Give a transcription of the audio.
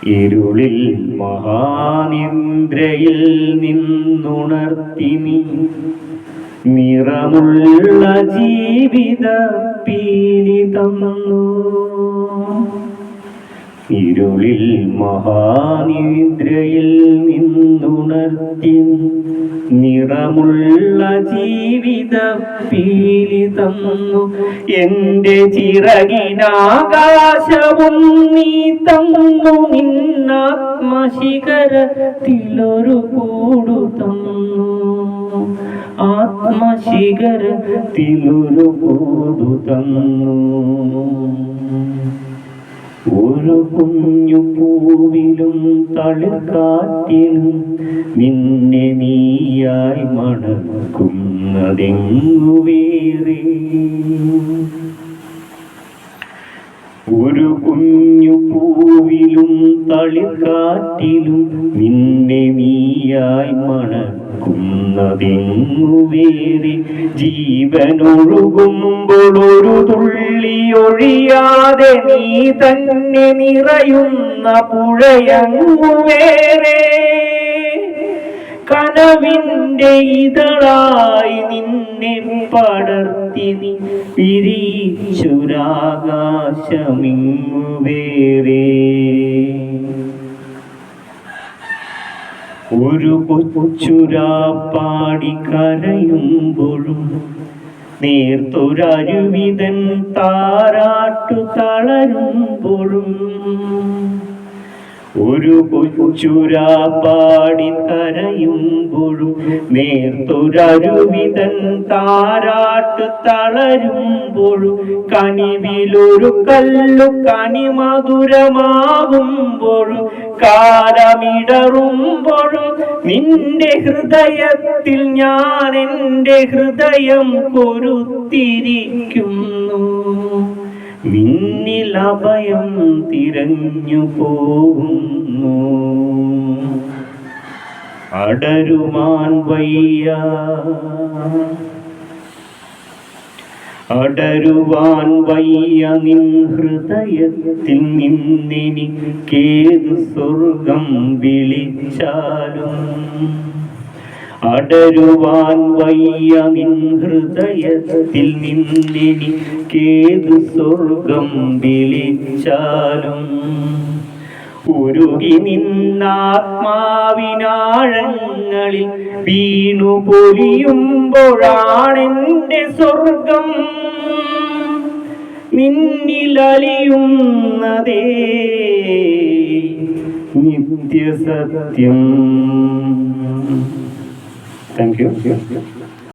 ഇരുളിൽ മഹാനിദ്രയിൽ നിന്നുണർത്തി നീ നിറമുള്ള ജീവിത പീലി തന്നു. ഇരുളിൽ മഹാനിദ്രയിൽ നിന്നുണർത്തി നിറമുള്ള ജീവിത പീലി തന്നു. എൻ്റെ ചിറകിനാകാശവും നീ തന്നു, നിന്നാത്മശിഖരത്തിലൊരു കൂടു തന്നു. ആത്മശിഖരത്തിലൊരു കൂടു തന്നു. ഒരു കുഞ്ഞു പൂവിലും തളിർക്കാറ്റിലും നിന്നെ നീയായി മണക്കുന്നതെങ്ങു വേറെ. ഒരു കുഞ്ഞു പൂവിലും തളിർക്കാറ്റിലും നിന്നെ നീയായി മണക്കുന്നതെങ്ങു വേറെ. ജീവനൊഴുകുമ്പോൾ ഒരു തുള്ളി ഒഴിയാതെ നീ തന്നെ നിറയുന്ന പുഴയങ്ങു വേറെ. കനവിൻ്റെ ഇതളായി നിന്നെ പടർത്തി നീ വിരിച്ചൊരാകാശമിങ്ങു വേറെ. ഒരു കൊച്ചുരാ പാടി കരയുമ്പോഴും നേർത്തൊരരുവിതൻ താരാട്ടു തളരുമ്പോഴും. ഒരു കൊച്ചുരാ പാടി കരയുമ്പോഴും നേർത്തൊരരുവിതൻ താരാട്ടു തളരുമ്പോഴും. കനിവിലൊരു കല്ലു കനിമധുരമാകുമ്പോഴും കാലമിടറുമ്പോഴും നിന്റെ ഹൃദയത്തിൽ ഞാൻ എൻ്റെ ഹൃദയം കൊരുത്തിരിക്കുന്നു. നിന്നിൽ അഭയം തിരഞ്ഞു പോകുന്നു. അടരുവാൻ വയ്യ, അടരുവാൻ വയ്യ നിൻ ഹൃദയത്തിൽ നിന്നെനിക്കേതു സ്വർഗം വിളിച്ചാലും. അടരുവാൻ വയ്യ നിൻ ഹൃദയത്തിൽ നിന്നെനിക്കേതു സ്വർഗം വിളിച്ചാലും. ഉരുകി നിന്നാത്മാവിനാഴങ്ങളിൽ വീണു പൊലിയുമ്പോഴാണെൻ്റെ സ്വർഗം നിന്നിലലിയുന്നതേ നിത്യസത്യം. Thank you.